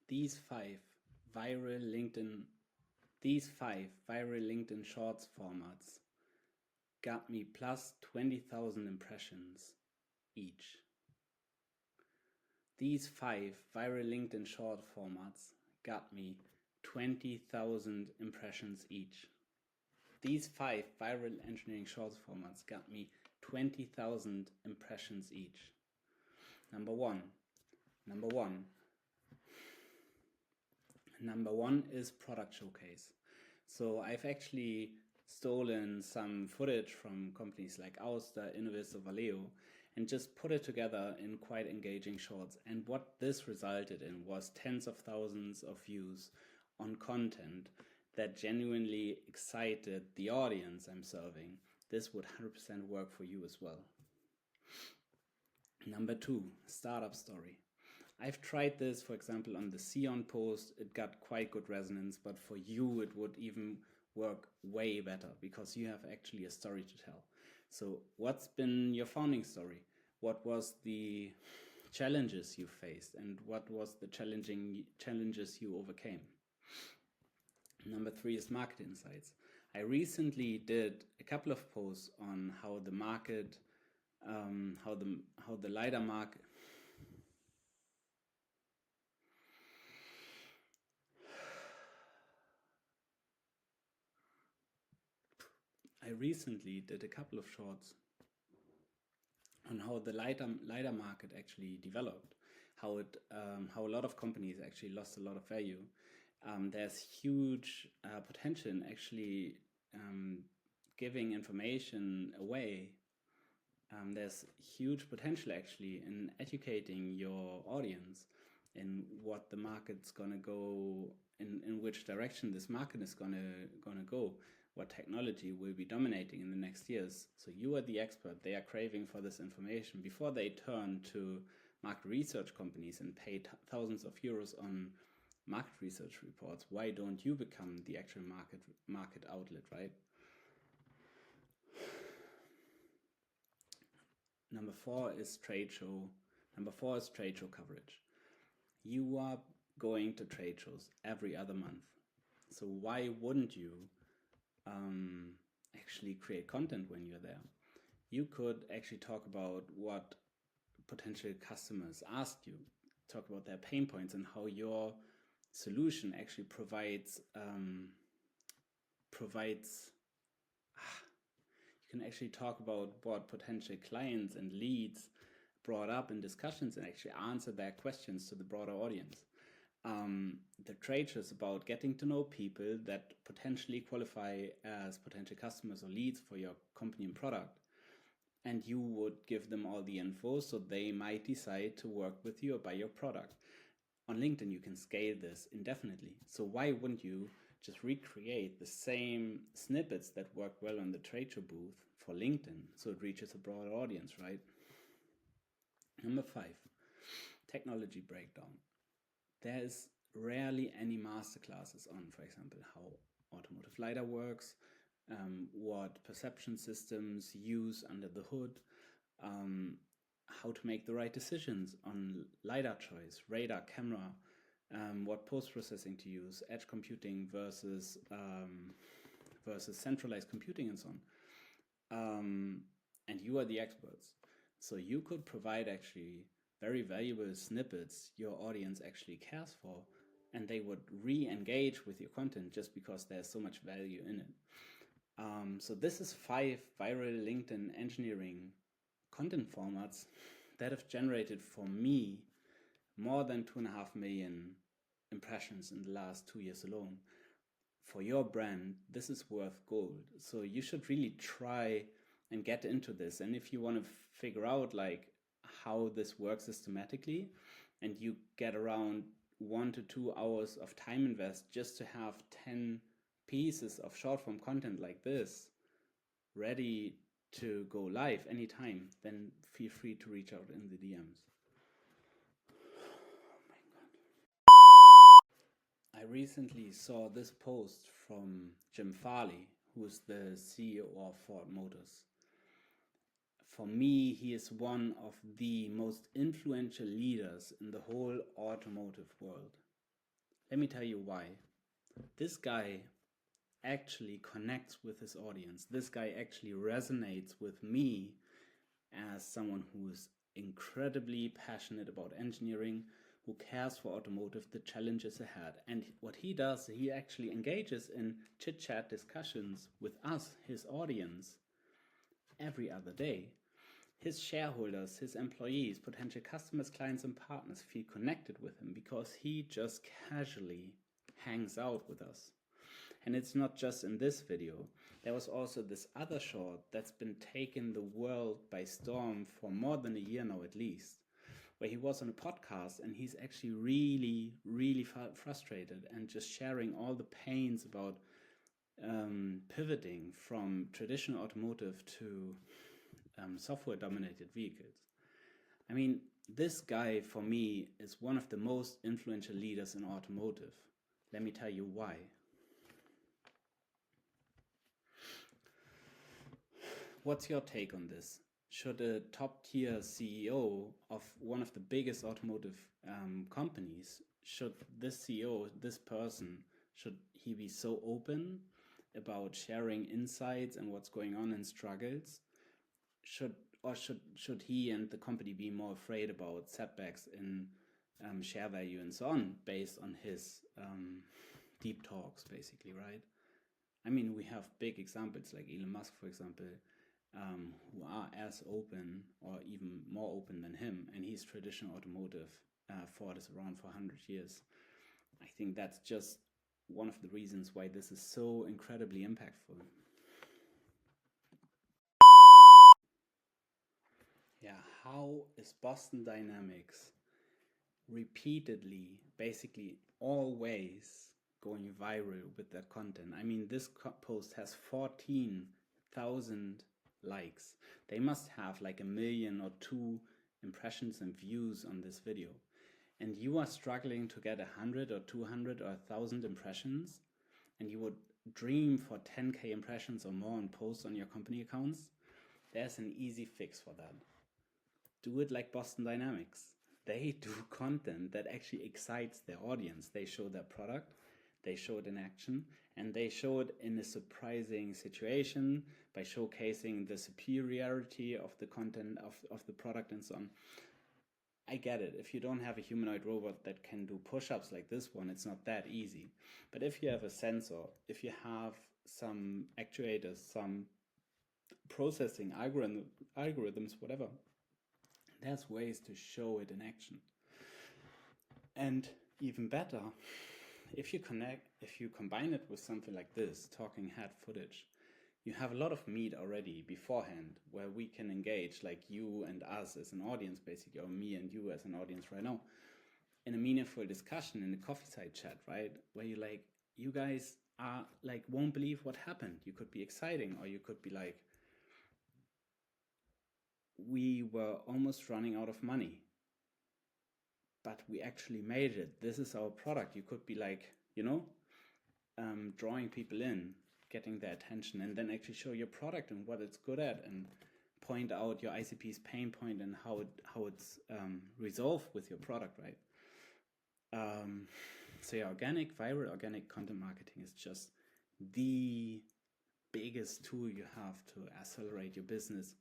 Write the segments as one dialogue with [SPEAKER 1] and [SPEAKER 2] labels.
[SPEAKER 1] These five viral LinkedIn Shorts formats got me plus 20,000 impressions each. These five viral LinkedIn short formats got me 20,000 impressions each. These five viral engineering shorts formats got me 20,000 impressions each. Number one is product showcase. So I've actually stolen some footage from companies like Auster, Innovis, or Valeo and just put it together in quite engaging shorts. And what this resulted in was tens of thousands of views on content that genuinely excited the audience I'm serving. This would 100% work for you as well. Number two, startup story. I've tried this, for example, on the Xeon post. It got quite good resonance, but for you, it would even work way better because you have actually a story to tell. So what's been your founding story? What was the challenges you faced and what was the challenges you overcame? Number three is market insights. I recently did a couple of posts on how the market, how the LiDAR market. I recently did a couple of shorts on how the LiDAR market actually developed, how a lot of companies actually lost a lot of value. There's huge potential in actually giving information away. There's huge potential actually in educating your audience in what the market's gonna go, in which direction this market is gonna go, what technology will be dominating in the next years. So you are the expert. They are craving for this information before they turn to market research companies and pay thousands of euros on market research reports. Why don't you become the actual market outlet, right? Number four is trade show coverage. You are going to trade shows every other month. So why wouldn't you actually create content when you're there? You could actually talk about what potential customers ask you, talk about their pain points and how your solution actually provides you can actually talk about what potential clients and leads brought up in discussions and actually answer their questions to the broader audience. The trade show is about getting to know people that potentially qualify as potential customers or leads for your company and product. And you would give them all the info so they might decide to work with you or buy your product. On LinkedIn, you can scale this indefinitely. So why wouldn't you just recreate the same snippets that work well on the trade show booth for LinkedIn so it reaches a broader audience, right? Number five, technology breakdown. There is rarely any masterclasses on, for example, how automotive LiDAR works, what perception systems use under the hood, how to make the right decisions on LiDAR choice, radar, camera, what post-processing to use, edge computing versus centralized computing and so on. And you are the experts. So you could provide actually very valuable snippets your audience actually cares for, and they would re-engage with your content just because there's so much value in it. So this is 5 viral LinkedIn engineering content formats that have generated for me more than 2.5 million impressions in the last 2 years alone. For your brand, this is worth gold. So you should really try and get into this. And if you want to figure out like how this works systematically, and you get around 1 to 2 hours of time invest just to have 10 pieces of short form content like this ready to go live anytime, then feel free to reach out in the DMs. Oh my God. I recently saw this post from Jim Farley, who is the CEO of Ford Motors. For me, he is one of the most influential leaders in the whole automotive world. Let me tell you why. This guy actually connects with his audience. This guy actually resonates with me as someone who is incredibly passionate about engineering, who cares for automotive, the challenges ahead. And what he does, he actually engages in chit chat discussions with us, his audience, every other day. His shareholders, his employees, potential customers, clients, and partners feel connected with him because he just casually hangs out with us. And it's not just in this video. There was also this other short that's been taking the world by storm for more than a year now at least, where he was on a podcast and he's actually really frustrated and just sharing all the pains about pivoting from traditional automotive to software-dominated vehicles. I mean, this guy for me is one of the most influential leaders in automotive. Let me tell you why. What's your take on this? Should a top-tier CEO of one of the biggest automotive companies, should this CEO, this person, should he be so open about sharing insights and what's going on and struggles? Should he and the company be more afraid about setbacks in share value and so on, based on his deep talks, basically, right? I mean, we have big examples like Elon Musk, for example, who are as open or even more open than him, and he's traditional automotive. Ford is around for 100 years. I think that's just one of the reasons why this is so incredibly impactful. Yeah, how is Boston Dynamics repeatedly, basically always going viral with that content? I mean, this post has 14,000 likes. They must have like 1 million or 2 impressions and views on this video. And you are struggling to get 100 or 200 or 1,000 impressions, and you would dream for 10k impressions or more on posts on your company accounts. There's an easy fix for that. Do it like Boston Dynamics. They do content that actually excites their audience. They show their product, they show it in action, and they show it in a surprising situation by showcasing the superiority of the content of the product and so on. I get it. If you don't have a humanoid robot that can do push-ups like this one, it's not that easy. But if you have a sensor, if you have some actuators, some processing algorithms, whatever, there's ways to show it in action. And even better, if you combine it with something like this, talking head footage, you have a lot of meat already beforehand where we can engage, like you and us as an audience, basically, or me and you as an audience right now, in a meaningful discussion in the coffee side chat, right? Where you guys are like, won't believe what happened. You could be exciting, or you could be like, we were almost running out of money, but we actually made it. This is our product. You could be like, drawing people in, getting their attention, and then actually show your product and what it's good at, and point out your ICP's pain point and how it's resolved with your product, right? So yeah, viral organic content marketing is just the biggest tool you have to accelerate your business,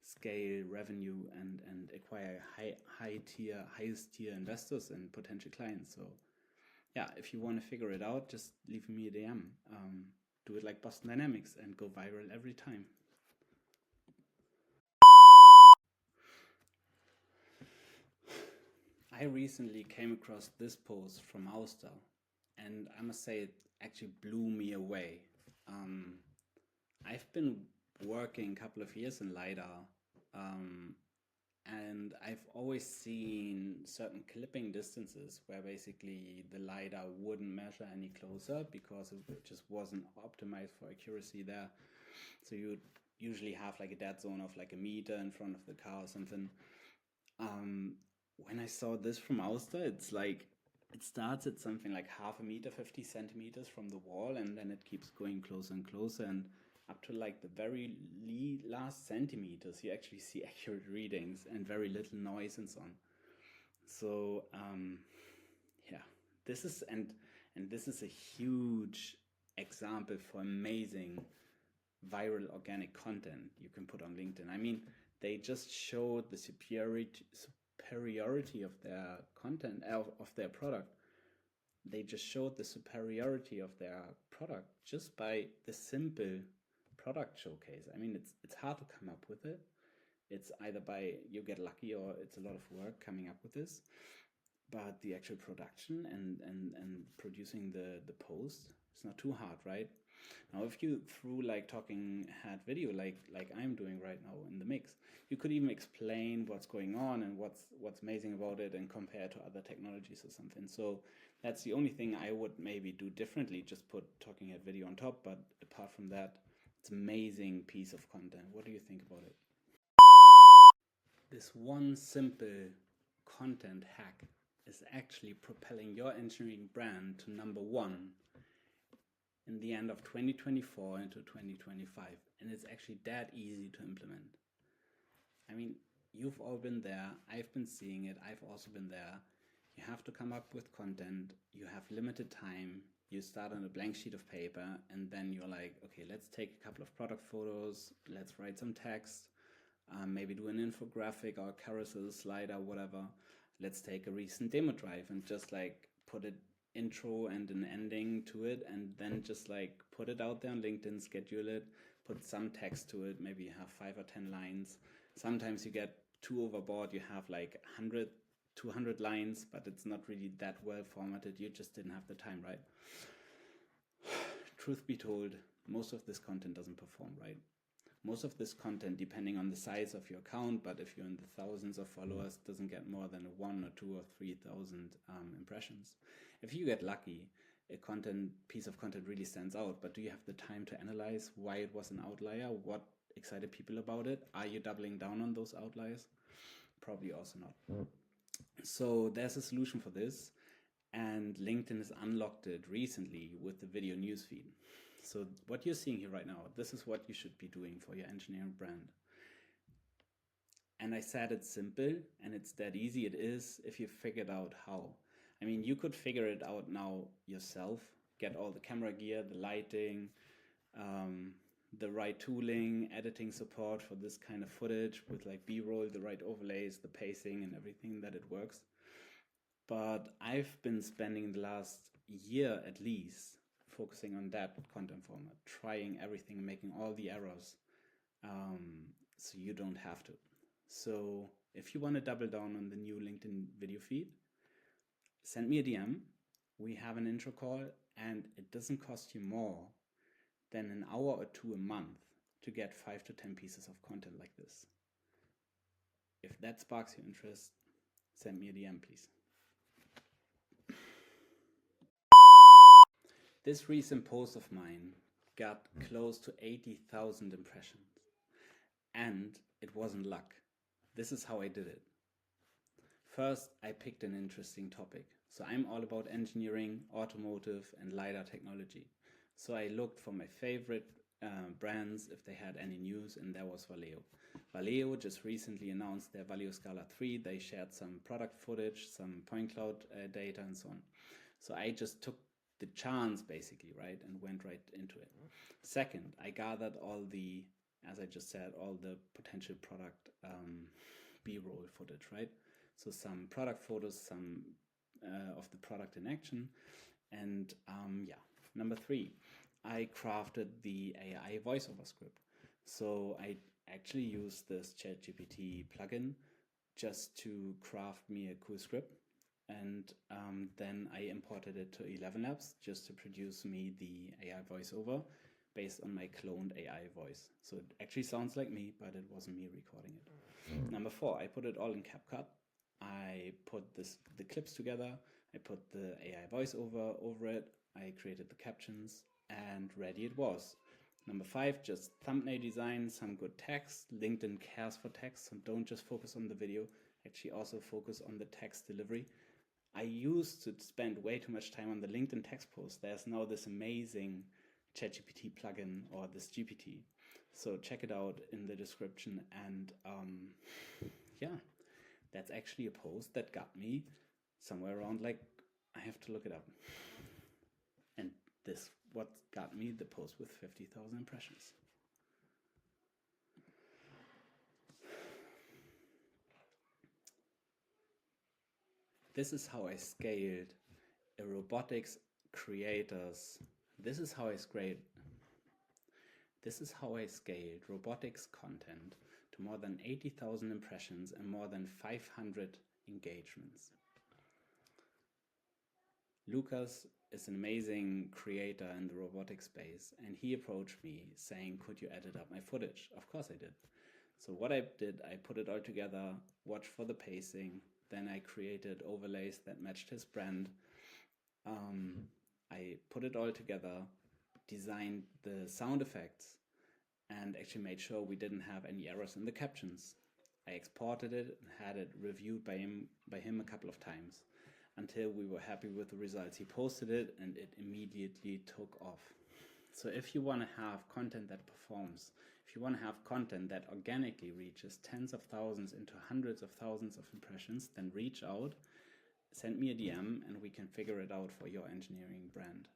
[SPEAKER 1] scale revenue, and acquire highest tier investors and potential clients. So yeah, if you want to figure it out, just leave me a DM. Do it like Boston Dynamics and go viral every time. I recently came across this post from Auster, and I must say it actually blew me away. I've been working a couple of years in LiDAR, and I've always seen certain clipping distances where basically the LiDAR wouldn't measure any closer because it just wasn't optimized for accuracy there. So you would usually have like a dead zone of like 1 meter in front of the car or something. When I saw this from Auster, it's like it starts at something like 0.5 meter, 50 centimeters from the wall, and then it keeps going closer and closer, and up to like the very last centimeters, you actually see accurate readings and very little noise and so on. So yeah, this is and this is a huge example for amazing viral organic content you can put on LinkedIn. I mean, they just showed the superiority of their content, of their product. They just showed the superiority of their product just by the simple product showcase. I mean, it's hard to come up with it. It's either by you get lucky or it's a lot of work coming up with this. But the actual production and producing the post, it's not too hard, right? Now, if you threw like talking head video like I'm doing right now in the mix, you could even explain what's going on and what's amazing about it and compare it to other technologies or something. So that's the only thing I would maybe do differently, just put talking head video on top. But apart from that, it's an amazing piece of content. What do you think about it? This one simple content hack is actually propelling your engineering brand to #1 in the end of 2024 into 2025. And it's actually that easy to implement. I mean, you've all been there. I've been seeing it. I've also been there. You have to come up with content. You have limited time. You start on a blank sheet of paper, and then you're like, okay, let's take a couple of product photos. Let's write some text. Maybe do an infographic or a carousel slider, whatever. Let's take a recent demo drive and just like put an intro and an ending to it, and then just like put it out there on LinkedIn, schedule it, put some text to it. Maybe you have 5 or 10 lines. Sometimes you get too overboard. You have like 100, 200 lines, but it's not really that well formatted. You just didn't have the time, right? Truth be told, most of this content doesn't perform, right? Most of this content, depending on the size of your account, but if you're in the thousands of followers, doesn't get more than 1 or 2 or 3,000 impressions. If you get lucky, a piece of content really stands out, but do you have the time to analyze why it was an outlier? What excited people about it? Are you doubling down on those outliers? Probably also not. So there's a solution for this, and LinkedIn has unlocked it recently with the video newsfeed. So what you're seeing here right now, this is what you should be doing for your engineering brand. And I said it's simple and it's that easy. It is if you figured out how. I mean, you could figure it out now yourself, get all the camera gear, the lighting, the right tooling, editing support for this kind of footage with like B-roll, the right overlays, the pacing and everything that it works. But I've been spending the last year at least focusing on that content format, trying everything, making all the errors, so you don't have to. So if you want to double down on the new LinkedIn video feed, send me a DM. We have an intro call, and it doesn't cost you more than an hour or 2 a month to get 5 to 10 pieces of content like this. If that sparks your interest, send me a DM, please. This recent post of mine got close to 80,000 impressions, and it wasn't luck. This is how I did it. First, I picked an interesting topic. So I'm all about engineering, automotive, and LiDAR technology. So I looked for my favorite brands if they had any news, and there was Valeo. Valeo just recently announced their Valeo Scala 3. They shared some product footage, some point cloud data, and so on. So I just took the chance basically, right, and went right into it. Second, I gathered all the, as I just said, all the potential product B-roll footage, right? So some product photos, some of the product in action. And number 3, I crafted the AI voiceover script. So I actually used this ChatGPT plugin just to craft me a cool script. And then I imported it to 11 Labs just to produce me the AI voiceover based on my cloned AI voice. So it actually sounds like me, but it wasn't me recording it. Number 4, I put it all in CapCut. I put the clips together. I put the AI voiceover over it. I created the captions, and ready it was. Number 5, just thumbnail design, some good text. LinkedIn cares for text, so don't just focus on the video. Actually also focus on the text delivery. I used to spend way too much time on the LinkedIn text post. There's now this amazing ChatGPT plugin, or this GPT. So check it out in the description. And that's actually a post that got me somewhere around like I have to look it up. And this what got me the post with 50,000 impressions. This is how I scaled a robotics creators. This is how I scaled robotics content to more than 80,000 impressions and more than 500 engagements. Lukas is an amazing creator in the robotics space, and he approached me saying, could you edit up my footage? Of course I did. So what I did, I put it all together, watched for the pacing, then I created overlays that matched his brand. I put it all together, designed the sound effects, and actually made sure we didn't have any errors in the captions. I exported it and had it reviewed by him a couple of times until we were happy with the results. He posted it and it immediately took off. So if you want to have content that performs, if you want to have content that organically reaches tens of thousands into hundreds of thousands of impressions, then reach out, send me a DM, and we can figure it out for your engineering brand.